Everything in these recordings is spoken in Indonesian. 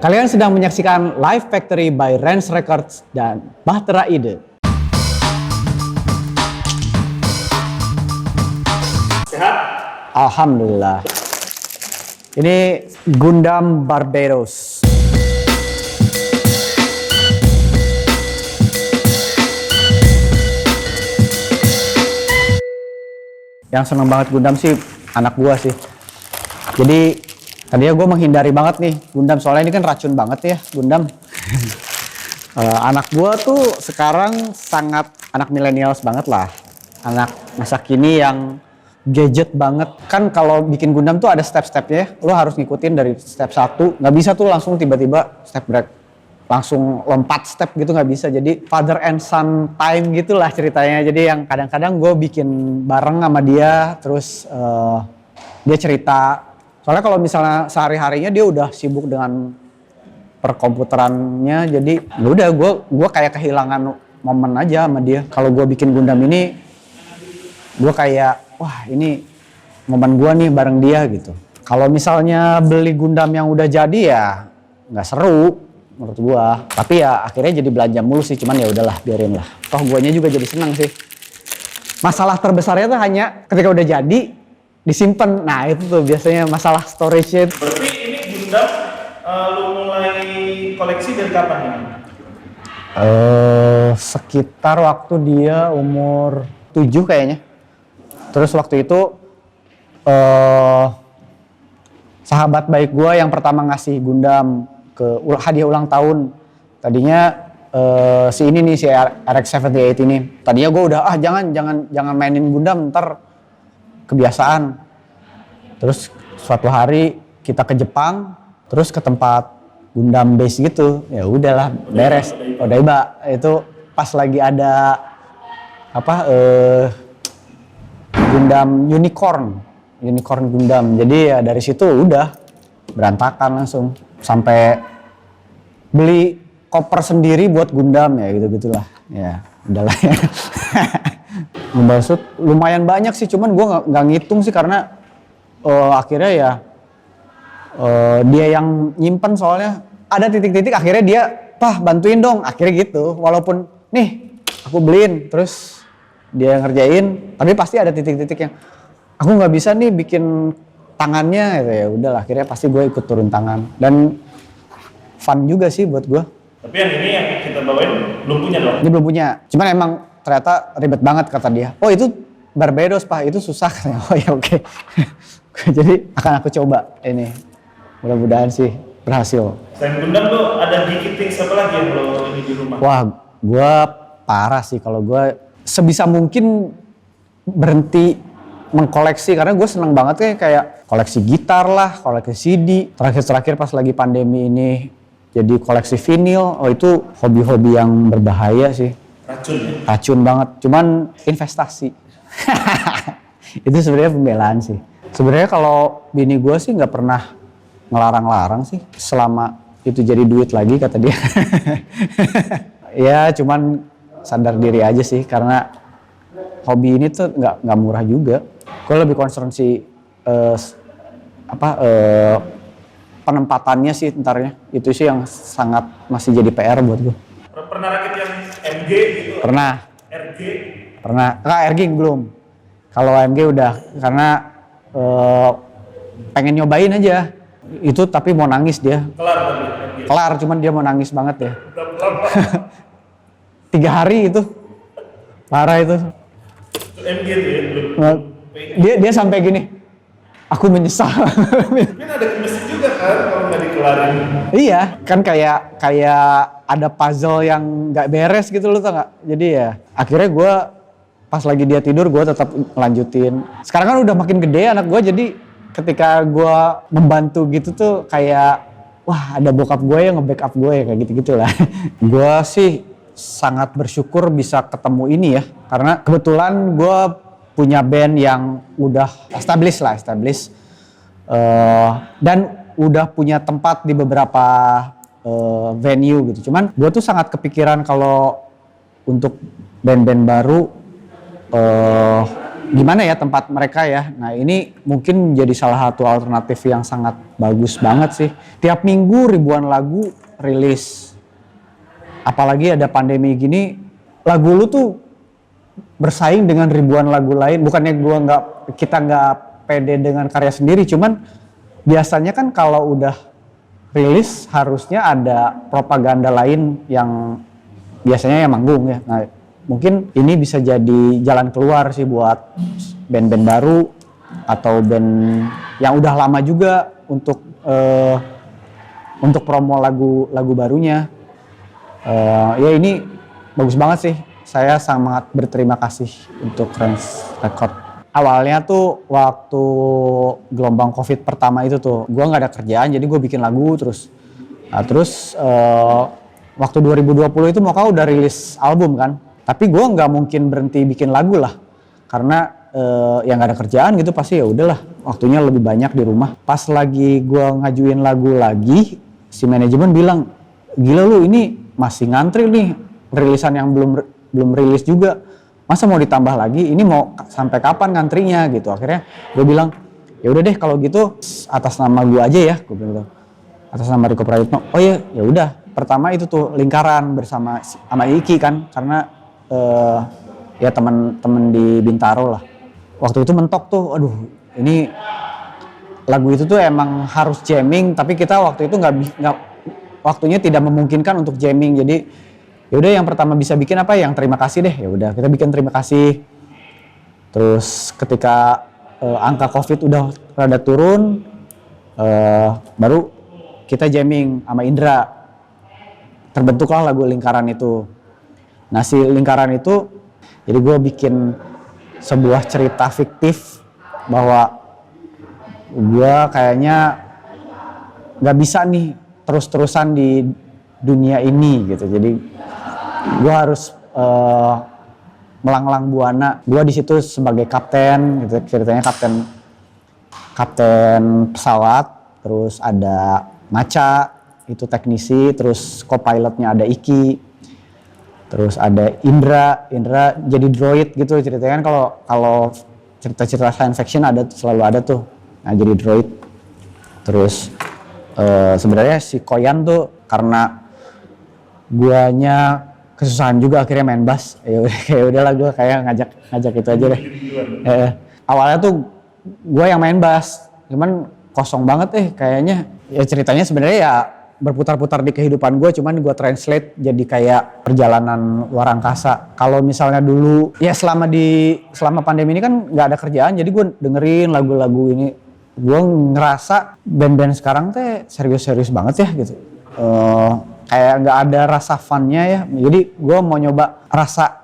Kalian sedang menyaksikan Live Factory by Rens Records dan Bahtera Ide. Sehat? Alhamdulillah. Ini Gundam Barbados. Yang seneng banget Gundam sih anak gua sih. Jadi tadinya gue menghindari banget nih Gundam, soalnya ini kan racun banget ya Gundam. Anak gue tuh sekarang sangat anak millennials banget lah. Anak masa kini yang gadget banget. Kan kalau bikin Gundam tuh ada step-stepnya, lo harus ngikutin dari step 1. Nggak bisa tuh langsung tiba-tiba step break. Langsung lompat step gitu nggak bisa. Jadi father and son time gitulah ceritanya. Jadi yang kadang-kadang gue bikin bareng sama dia, terus dia cerita. Soalnya kalau misalnya sehari-harinya dia udah sibuk dengan perkomputerannya, jadi udah gue kayak kehilangan momen aja sama dia. Kalau gue bikin Gundam ini, gue kayak wah ini momen gue nih bareng dia gitu. Kalau misalnya beli Gundam yang udah jadi ya nggak seru menurut gue. Tapi ya akhirnya jadi belanja mulu sih, cuman ya udahlah biarin lah. Toh guanya juga jadi senang sih. Masalah terbesarnya tuh hanya ketika udah jadi disimpan. Nah itu tuh biasanya masalah storage-nya. Berarti ini Gundam lu mulai koleksi dari kapan ini? Sekitar waktu dia umur 7 kayaknya. Terus waktu itu sahabat baik gue yang pertama ngasih Gundam ke hadiah ulang tahun. Tadinya si ini nih, si RX-78 ini. Tadinya gue udah jangan mainin Gundam, ntar kebiasaan. Terus suatu hari kita ke Jepang, terus ke tempat Gundam base gitu. Ya udahlah beres. Odaiba itu pas lagi ada Gundam Unicorn Gundam. Jadi ya dari situ udah berantakan langsung sampai beli koper sendiri buat Gundam ya gitu-gitulah. Ya udahlah ya. Membasut lumayan banyak sih, cuman gue nggak ngitung sih karena akhirnya ya dia yang nyimpen, soalnya ada titik-titik akhirnya dia bantuin dong akhirnya gitu, walaupun nih aku beliin terus dia ngerjain, tapi pasti ada titik-titik yang aku nggak bisa nih bikin tangannya gitu. Ya udahlah akhirnya pasti gue ikut turun tangan dan fun juga sih buat gue. Tapi yang ini yang kita bawain belum punya dong? Ini belum punya, cuman emang ternyata ribet banget kata dia. Oh itu Barbados Pak, itu susah katanya. Oh ya oke. Jadi akan aku coba ini. Mudah-mudahan sih berhasil. Selain Gundam tuh ada gigiting apa lagi yang lo ini di rumah? Wah, gue parah sih kalau gue sebisa mungkin berhenti mengkoleksi, karena gue seneng banget kayak koleksi gitar lah, koleksi CD. Terakhir pas lagi pandemi ini jadi koleksi vinil. Oh itu hobi-hobi yang berbahaya sih. Racun ya? Racun banget, cuman investasi. Itu sebenarnya pembelaan sih. Sebenarnya kalau bini gue sih nggak pernah ngelarang-larang sih, selama itu jadi duit lagi kata dia. Ya cuman sadar diri aja sih, karena hobi ini tuh nggak murah juga. Gue lebih concern sih penempatannya sih ntarnya. Itu sih yang sangat masih jadi PR buat gue. Pernah rakit yang MG gitu? Pernah. RG? Pernah. RG belum. Kalau AMG udah, karena pengen nyobain aja. Itu tapi mau nangis dia. Kelar tadi MG? Kelar, cuman dia mau nangis banget ya. Berapa lama? 3 hari itu. Parah itu. MG tuh ya? Belum. Dia sampai gini. Aku menyesal. Mungkin ada mesin juga kan kalau nggak dikelarin. Iya, kan kayak ada puzzle yang nggak beres gitu loh, tau nggak? Jadi ya akhirnya gue pas lagi dia tidur gue tetap lanjutin. Sekarang kan udah makin gede anak gue, jadi ketika gue membantu gitu tuh kayak wah ada bokap gue yang nge-backup gue ya, kayak gitu-gitu lah. Gue sih sangat bersyukur bisa ketemu ini ya, karena kebetulan gue punya band yang udah established dan udah punya tempat di beberapa venue gitu. Cuman gue tuh sangat kepikiran kalau untuk band-band baru gimana ya tempat mereka ya. Nah ini mungkin jadi salah satu alternatif yang sangat bagus banget sih. Tiap minggu ribuan lagu rilis. Apalagi ada pandemi gini, lagu lu tuh bersaing dengan ribuan lagu lain. Bukannya kita nggak pede dengan karya sendiri, cuman biasanya kan kalau udah rilis harusnya ada propaganda lain yang biasanya yang manggung ya. Nah, mungkin ini bisa jadi jalan keluar sih buat band-band baru atau band yang udah lama juga untuk promo lagu barunya. Ya ini bagus banget sih. Saya sangat berterima kasih untuk Rans Record. Awalnya tuh waktu gelombang COVID pertama itu tuh, gue nggak ada kerjaan, jadi gue bikin lagu terus. Nah, terus waktu 2020 itu Moka udah rilis album kan. Tapi gue nggak mungkin berhenti bikin lagu lah, karena ya nggak ada kerjaan gitu pasti ya udahlah. Waktunya lebih banyak di rumah. Pas lagi gue ngajuin lagu lagi, si manajemen bilang, gila lu ini masih ngantri nih rilisan yang belum rilis juga, masa mau ditambah lagi, ini mau sampai kapan ngantrinya gitu. Akhirnya gue bilang ya udah deh kalau gitu atas nama gue aja ya, gue bilang atas nama Riko Prayitno. Oh ya udah, pertama itu tuh Lingkaran bersama Iki kan, karena ya teman-teman di Bintaro lah. Waktu itu mentok tuh, aduh ini lagu itu tuh emang harus jamming, tapi kita waktu itu nggak waktunya tidak memungkinkan untuk jamming. Jadi yaudah yang pertama bisa bikin apa, yang terima kasih deh. Ya udah kita bikin terima kasih. Terus ketika angka COVID udah rada turun, baru kita jamming sama Indra. Terbentuklah lagu Lingkaran itu. Nah si Lingkaran itu, jadi gue bikin sebuah cerita fiktif bahwa gue kayaknya nggak bisa nih terus-terusan di dunia ini gitu. Jadi gue harus melanglang buana. Gue di situ sebagai kapten gitu, ceritanya kapten pesawat, terus ada Maca itu teknisi, terus co-pilotnya ada Iki, terus ada Indra jadi droid gitu ceritanya kan. Kalau cerita-cerita science fiction selalu ada tuh. Nah jadi droid. Terus sebenarnya si Koyan tuh karena guanya kesusahan juga akhirnya main bass. Ya udahlah gue kayak ngajak itu aja deh. Awalnya tuh gue yang main bass, cuman kosong banget kayaknya. Ya ceritanya sebenarnya ya berputar-putar di kehidupan gue, cuman gue translate jadi kayak perjalanan luar angkasa. Kalau misalnya dulu ya selama pandemi ini kan nggak ada kerjaan, jadi gue dengerin lagu-lagu ini. Gue ngerasa band-band sekarang teh serius-serius banget ya gitu. Kayak nggak ada rasa funnya ya. Jadi gue mau nyoba rasa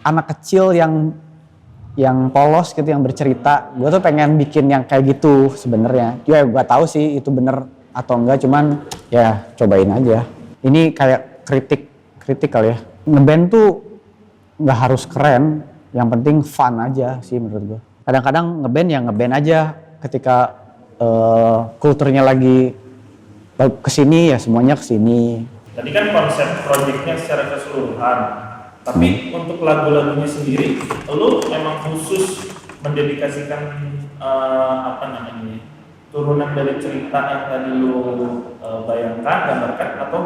anak kecil yang polos gitu, yang bercerita. Gue tuh pengen bikin yang kayak gitu sebenarnya. Ya gue tahu sih itu bener atau enggak, cuman ya cobain aja. Ini kayak kritik kali ya. Ngeband tuh nggak harus keren, yang penting fun aja sih menurut gue. Kadang-kadang ngeband aja. Ketika kulturnya lagi kesini ya semuanya kesini. Tadi kan konsep proyeknya secara keseluruhan, tapi untuk lagu-lagunya sendiri, lu emang khusus mendedikasikan turunan dari cerita yang tadi lu bayangkan, gambarkan, atau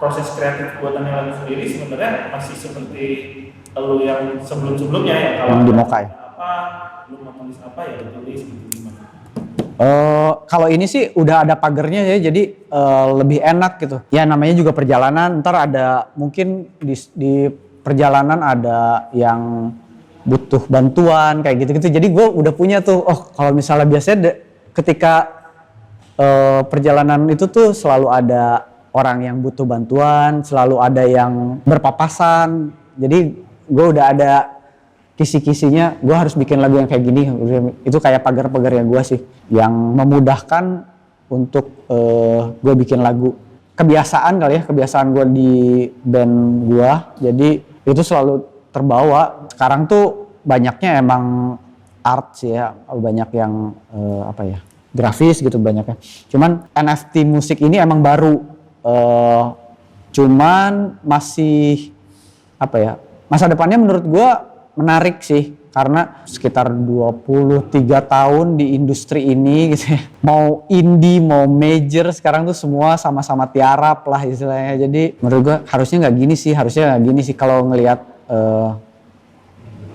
proses kreatif buatan yang lagu sendiri sebenarnya masih seperti lu yang sebelum-sebelumnya ya? Yang di Mokai. Lu mau tulis apa ya lu tulis gitu gimana? Kalau ini sih udah ada pagernya ya, jadi lebih enak gitu. Ya namanya juga perjalanan, ntar ada mungkin di perjalanan ada yang butuh bantuan kayak gitu-gitu. Jadi gue udah punya tuh, kalau misalnya biasanya ketika perjalanan itu tuh selalu ada orang yang butuh bantuan, selalu ada yang berpapasan. Jadi gue udah ada kisi-kisinya, gue harus bikin lagu yang kayak gini. Itu kayak pagar-pagarnya gue sih, yang memudahkan untuk gue bikin lagu. Kebiasaan kali ya, kebiasaan gue di band gue, jadi itu selalu terbawa. Sekarang tuh banyaknya emang art sih ya, banyak yang grafis gitu banyaknya. Cuman NFT musik ini emang baru, cuman masih masa depannya menurut gue menarik sih karena sekitar 23 tahun di industri ini gitu ya. Mau indie, mau major sekarang tuh semua sama-sama tiarap lah istilahnya. Jadi menurut gue harusnya nggak gini sih, kalau ngelihat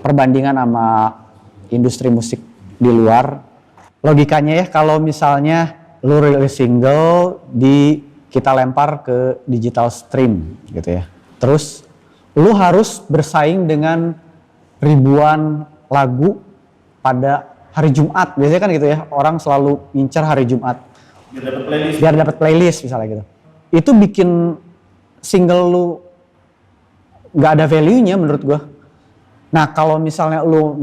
perbandingan sama industri musik di luar. Logikanya ya kalau misalnya lu rilis single kita lempar ke digital stream gitu ya. Terus lu harus bersaing dengan ribuan lagu pada hari Jumat. Biasanya kan gitu ya, orang selalu ngincer hari Jumat. Biar dapat playlist misalnya gitu. Itu bikin single lu nggak ada value-nya menurut gua. Nah kalau misalnya lu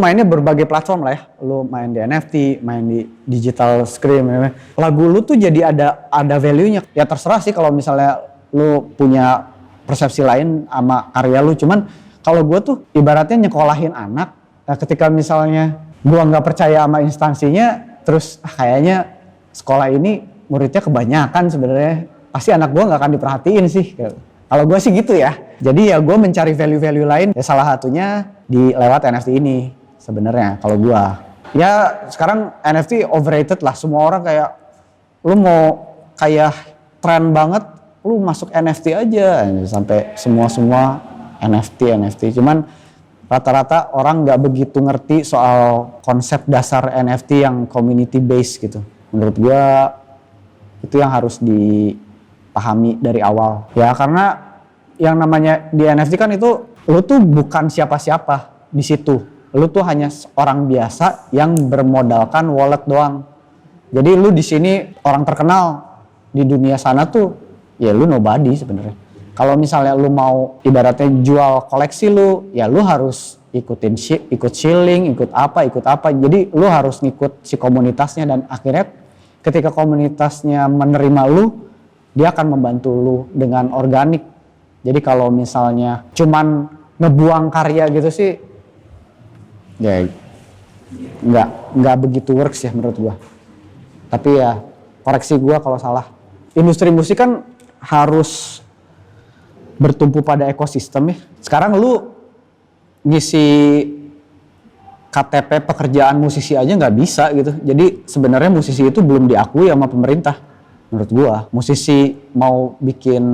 mainnya berbagai platform lah ya. Lu main di NFT, main di digital stream. Lagu lu tuh jadi ada value-nya. Ya terserah sih kalau misalnya lu punya persepsi lain sama karya lu. Cuman kalau gue tuh ibaratnya nyekolahin anak. Nah, ketika misalnya gue nggak percaya sama instansinya, terus kayaknya sekolah ini muridnya kebanyakan sebenarnya, pasti anak gue nggak akan diperhatiin sih. Kalau gue sih gitu ya. Jadi ya gue mencari value-value lain. Ya salah satunya lewat NFT ini sebenarnya. Kalau gue, ya sekarang NFT overrated lah. Semua orang kayak lu mau kayak tren banget, lu masuk NFT aja sampai semua NFT. Cuman rata-rata orang nggak begitu ngerti soal konsep dasar NFT yang community based gitu. Menurut gua itu yang harus dipahami dari awal. Ya karena yang namanya di NFT kan itu lu tuh bukan siapa-siapa di situ. Lu tuh hanya orang biasa yang bermodalkan wallet doang. Jadi lu di sini orang terkenal, di dunia sana tuh ya lu nobody sebenarnya. Kalau misalnya lu mau ibaratnya jual koleksi lu, ya lu harus ikut shilling, ikut apa. Jadi lu harus ngikut si komunitasnya dan akhirnya ketika komunitasnya menerima lu, dia akan membantu lu dengan organik. Jadi kalau misalnya cuman ngebuang karya gitu sih, ya nggak begitu works ya menurut gua. Tapi ya koreksi gua kalau salah. Industri musik kan harus bertumpu pada ekosistem ya. Sekarang lu ngisi KTP pekerjaan musisi aja nggak bisa gitu. Jadi sebenarnya musisi itu belum diakui sama pemerintah menurut gua. Musisi mau bikin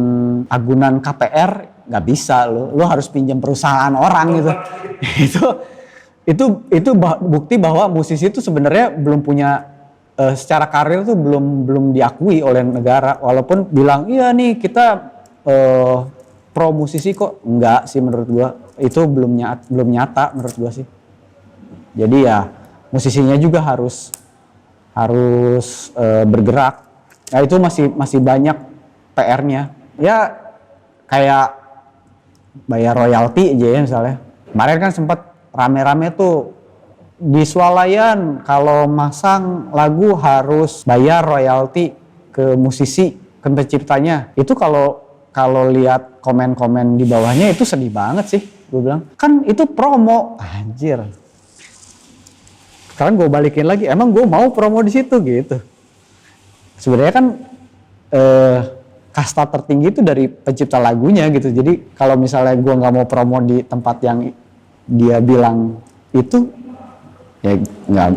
agunan KPR nggak bisa, lu harus pinjam perusahaan orang gitu. itu bukti bahwa musisi itu sebenarnya belum punya secara karir tuh belum diakui oleh negara. Walaupun bilang iya nih kita pro musisi kok, enggak sih menurut gua. Itu belum nyata menurut gua sih. Jadi ya musisinya juga harus bergerak. Nah itu masih banyak PR-nya. Ya kayak bayar royalti aja ya misalnya. Kemarin kan sempat rame-rame tuh di swalayan kalau masang lagu harus bayar royalti ke musisi, ke penciptanya. Itu kalau lihat komen-komen di bawahnya itu sedih banget sih. Gue bilang, kan itu promo. Anjir. Sekarang gue balikin lagi, emang gue mau promo di situ gitu. Sebenarnya kan kasta tertinggi itu dari pencipta lagunya gitu. Jadi kalau misalnya gue nggak mau promo di tempat yang dia bilang itu, ya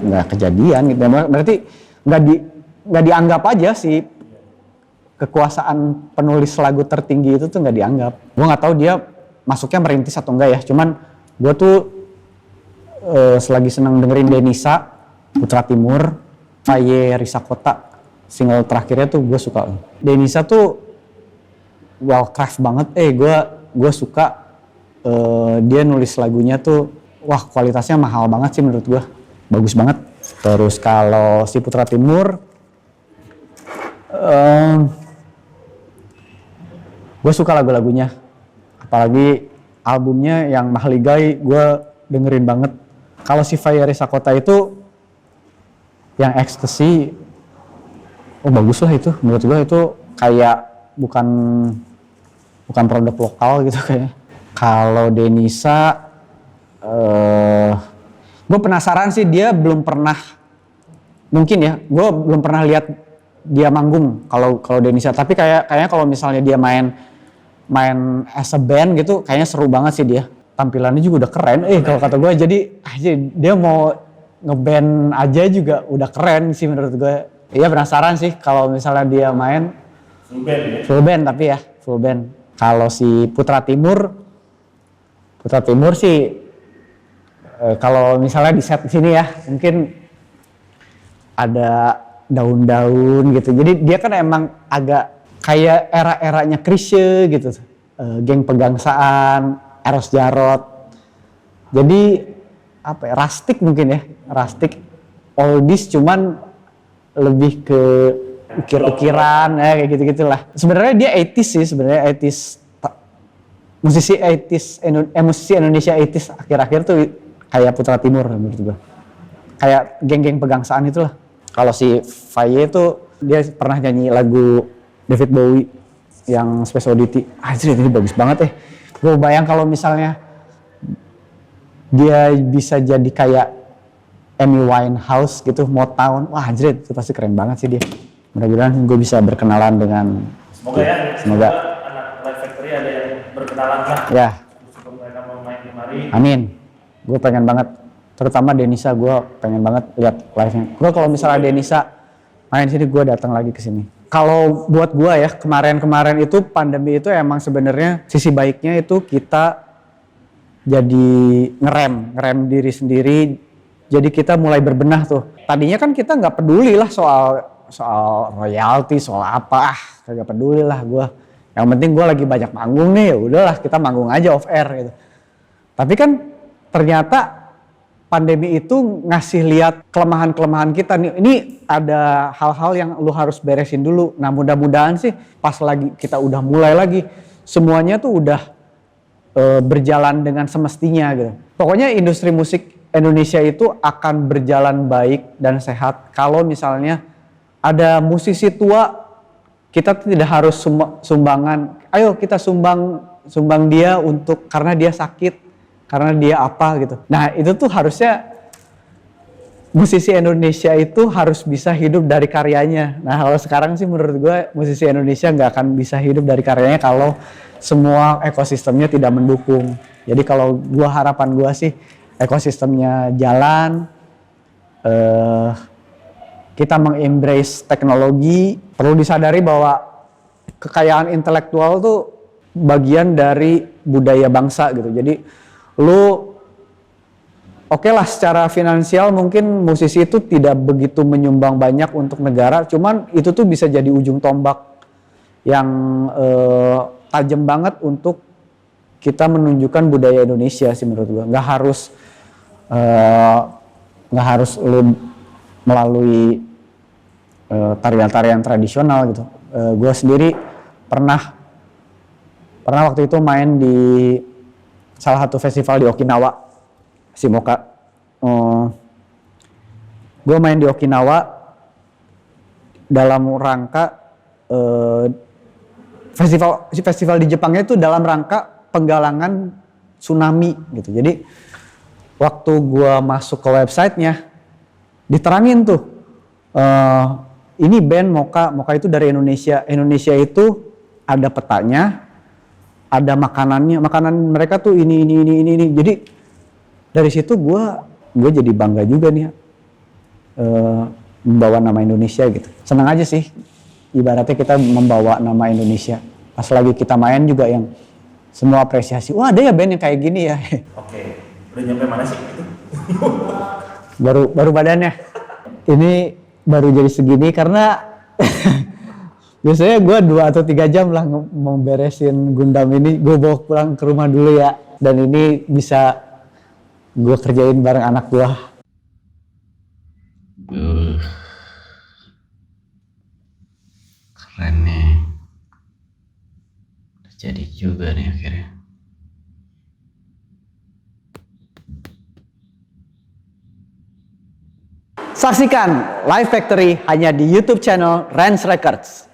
nggak kejadian gitu. Berarti nggak dianggap aja sih kekuasaan penulis lagu tertinggi itu tuh nggak dianggap. Gue nggak tahu dia masuknya merintis atau enggak ya. Cuman gue tuh selagi senang dengerin Denisa, Putra Timur, Faye Risakota, single terakhirnya tuh gue suka. Denisa tuh well craft banget. Gue suka dia nulis lagunya tuh, wah kualitasnya mahal banget sih menurut gue, bagus banget. Terus kalau si Putra Timur, gue suka lagu-lagunya, apalagi albumnya yang Mahligai gue dengerin banget. Kalau si Faye Risakota itu yang Ecstasy, bagus lah itu, menurut gue itu kayak bukan produk lokal gitu kayaknya. Kalau Denisa, gue penasaran sih, dia belum pernah, mungkin ya, gue belum pernah lihat dia manggung kalau Denisa. Tapi kayaknya kalau misalnya dia main as a band gitu, kayaknya seru banget sih dia. tampilannya juga udah keren. Kalau kata gue jadi dia mau ngeband aja juga udah keren sih menurut gue. Iya penasaran sih kalau misalnya dia main full band tapi ya full band. Kalau si Putra Timur sih kalau misalnya di set sini ya mungkin ada daun-daun gitu. Jadi dia kan emang agak kayak era-eranya Chrisye gitu. Geng Pegangsaan, Eros Jarot. Jadi apa ya, rustic mungkin ya. Rustic oldies cuman lebih ke ukir-ukiran ya kayak gitu-gitulah. Sebenarnya dia 80s sih sebenarnya 80s. Musisi Indonesia 80s akhir-akhir tuh kayak Putra Timur menurut gue. Kayak geng-geng Pegangsaan itulah. Kalau si Faye itu dia pernah nyanyi lagu David Bowie yang Space Oddity. Anjir ini bagus banget Gue bayang kalau misalnya dia bisa jadi kayak Amy Winehouse gitu, Motown. Wah anjir itu pasti keren banget sih dia. Mudah-mudahan gue bisa berkenalan dengan Semoga anak Live Factory ada yang berkenalan lah. Ya. Sebelum mereka mau main kemari. Amin. Gue pengen banget. Terutama Denisa, gue pengen banget lihat live-nya. Gue kalau misalnya Denisa main sini, gue datang lagi ke sini. Kalau buat gue ya, kemarin itu pandemi itu emang sebenarnya sisi baiknya itu kita jadi ngerem diri sendiri. Jadi kita mulai berbenah tuh. Tadinya kan kita nggak peduli lah soal royalti, soal apa, kagak peduli lah gue. Yang penting gue lagi banyak manggung nih, ya udahlah kita manggung aja off air gitu. Tapi kan ternyata pandemi itu ngasih lihat kelemahan-kelemahan kita nih. Ini ada hal-hal yang lu harus beresin dulu. Nah mudah-mudahan sih pas lagi kita udah mulai lagi semuanya tuh udah berjalan dengan semestinya gitu. Pokoknya industri musik Indonesia itu akan berjalan baik dan sehat kalau misalnya ada musisi tua, kita tidak harus sumbangan. Ayo kita sumbang dia karena dia sakit, karena dia apa gitu. Nah itu tuh harusnya musisi Indonesia itu harus bisa hidup dari karyanya. Nah kalau sekarang sih menurut gue musisi Indonesia nggak akan bisa hidup dari karyanya kalau semua ekosistemnya tidak mendukung. Jadi kalau harapan gue sih ekosistemnya jalan, kita mengembrace teknologi. Perlu disadari bahwa kekayaan intelektual tuh bagian dari budaya bangsa gitu. Jadi lu oke lah secara finansial mungkin musisi itu tidak begitu menyumbang banyak untuk negara, cuman itu tuh bisa jadi ujung tombak yang tajam banget untuk kita menunjukkan budaya Indonesia sih menurut gua. Nggak harus lu melalui tarian-tarian tradisional gitu. Gue sendiri pernah waktu itu main di salah satu festival di Okinawa, Shimoka. Gue main di Okinawa dalam rangka festival di Jepangnya itu dalam rangka penggalangan tsunami gitu. Jadi waktu gue masuk ke websitenya diterangin tuh ini band Moka itu dari Indonesia. Indonesia itu ada petanya, ada makanannya. Makanan mereka tuh ini. Jadi dari situ gue jadi bangga juga nih membawa nama Indonesia gitu. Senang aja sih. Ibaratnya kita membawa nama Indonesia. Pas lagi kita main juga yang semua apresiasi. Wah ada ya band yang kayak gini ya. Oke, udah nyampe mana sih? baru badannya. Ini baru jadi segini karena biasanya gue 2 atau 3 jam lah mau beresin Gundam ini. Gue bawa pulang ke rumah dulu ya. Dan ini bisa gue kerjain bareng anak gue. Keren nih. Jadi juga nih akhirnya. Saksikan Live Factory hanya di YouTube channel Rans Records.